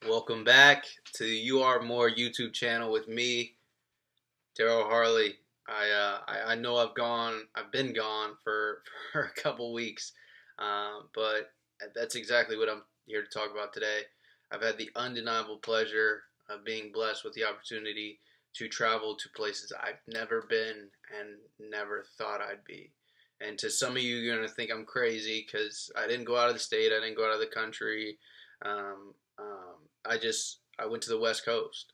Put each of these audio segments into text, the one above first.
Welcome back to the You Are More YouTube channel with me, Daryl Harley. I know I've been gone for for a couple weeks, but that's exactly what I'm here to talk about today. I've had the undeniable pleasure of being blessed with the opportunity to travel to places I've never been and never thought I'd be. And to some of you, you're gonna think I'm crazy because I didn't go out of the state, I didn't go out of the country. I went to the West Coast.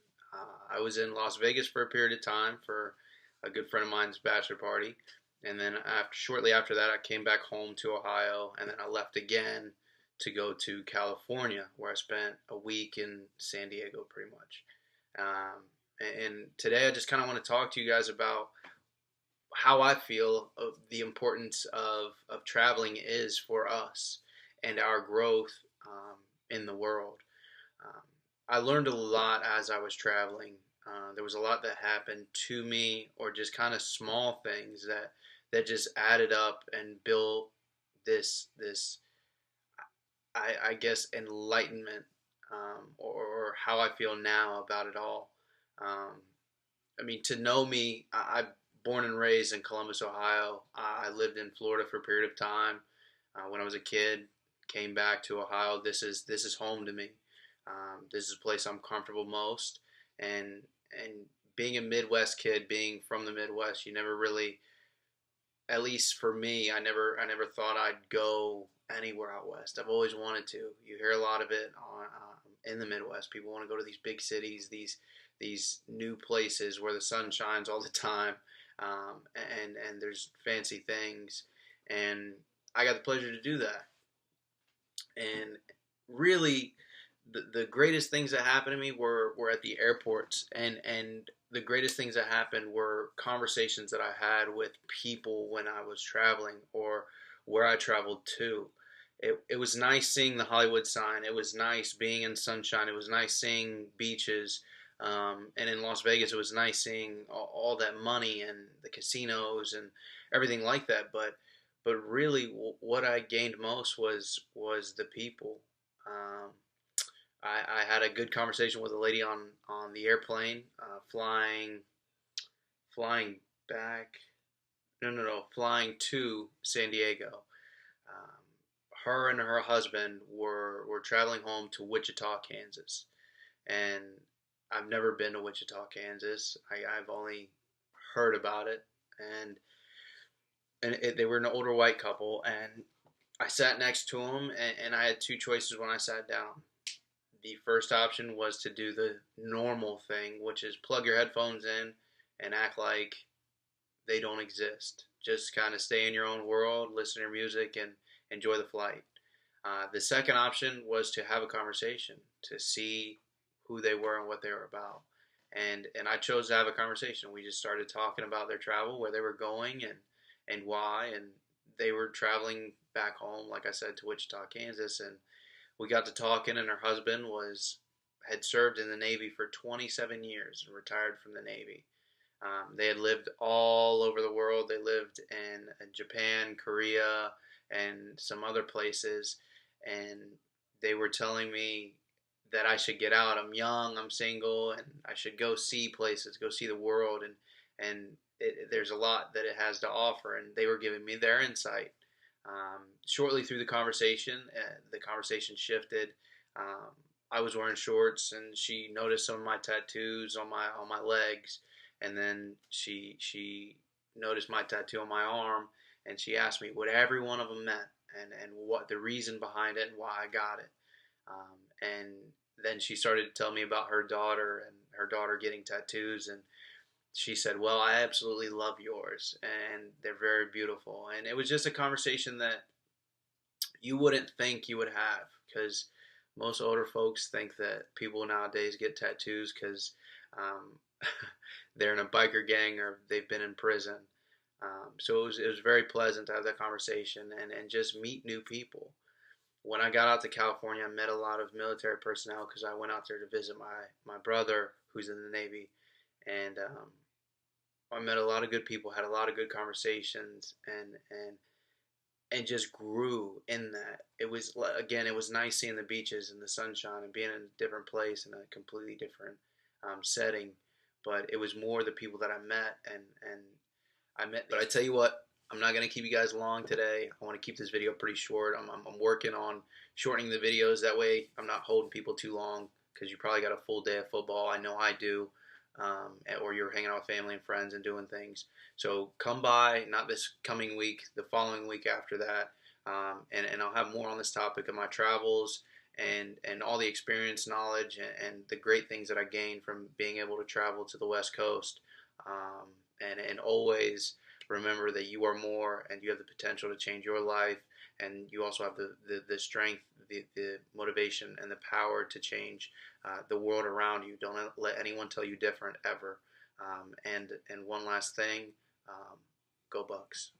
I was in Las Vegas for a period of time for a good friend of mine's bachelor party, and then shortly after that, I came back home to Ohio, and then I left again to go to California, where I spent a week in San Diego, pretty much. And today, I just kind of want to talk to you guys about how I feel of the importance of traveling is for us and our growth in the world. Um, I learned a lot as I was traveling. There was a lot that happened to me, or just kind of small things that just added up and built this I guess enlightenment, or how I feel now about it all. Um, I mean, to know me, I'm born and raised in Columbus, Ohio. I lived in Florida for a period of time when I was a kid. Came back to Ohio. This is home to me. This is the place I'm comfortable most. And being a Midwest kid, being from the Midwest, you never really, at least for me, I never thought I'd go anywhere out west. I've always wanted to. You hear a lot of it in the Midwest. People want to go to these big cities, these new places where the sun shines all the time, and there's fancy things. And I got the pleasure to do that. And really, the greatest things that happened to me were at the airports, and the greatest things that happened were conversations that I had with people when I was traveling or where I traveled to. It was nice seeing the Hollywood sign. It was nice being in sunshine. It was nice seeing beaches. And in Las Vegas, it was nice seeing all that money and the casinos and everything like that. But really, what I gained most was the people. Um, I had a good conversation with a lady on the airplane, flying back. No, flying to San Diego. Um, Her and her husband were traveling home to Wichita, Kansas, and I've never been to Wichita, Kansas. I've only heard about it, and they were an older white couple, and I sat next to them, and I had two choices when I sat down. The first option was to do the normal thing, which is plug your headphones in and act like they don't exist. Just kind of stay in your own world, listen to your music, and enjoy the flight. The second option was to have a conversation, to see who they were and what they were about. And I chose to have a conversation. We just started talking about their travel, where they were going, and why. And they were traveling back home, like I said, to Wichita, Kansas, and we got to talking. And her husband was had served in the Navy for 27 years and retired from the Navy. They had lived all over the world. They lived in Japan, Korea, and some other places. And they were telling me that I should get out. I'm young, I'm single, and I should go see places, go see the world. And there's a lot that it has to offer. And they were giving me their insight. Shortly through the conversation shifted. Um, I was wearing shorts, and she noticed some of my tattoos on my legs, and then she noticed my tattoo on my arm, and she asked me what every one of them meant, and what the reason behind it and why I got it. And then she started to tell me about her daughter and her daughter getting tattoos, and she said, "Well, I absolutely love yours, and they're very beautiful." And it was just a conversation that you wouldn't think you would have, because most older folks think that people nowadays get tattoos because um, they're in a biker gang or they've been in prison. So it was very pleasant to have that conversation and just meet new people. When I got out to California, I met a lot of military personnel because I went out there to visit my brother who's in the Navy, and I met a lot of good people, had a lot of good conversations, and and just grew in that. It was, again, it was nice seeing the beaches and the sunshine and being in a different place in a completely different setting. But it was more the people that I met, and I met. But I tell you what, I'm not gonna keep you guys long today. I want to keep this video pretty short. I'm working on shortening the videos. That way, I'm not holding people too long because you probably got a full day of football. I know I do. Or you're hanging out with family and friends and doing things. So come by, not this coming week, the following week after that, and I'll have more on this topic of my travels and all the experience, knowledge, and the great things that I gained from being able to travel to the West Coast. And always remember that you are more, and you have the potential to change your life, and you also have the strength, the motivation, and the power to change the world around you. Don't let anyone tell you different ever. And one last thing, go Bucks.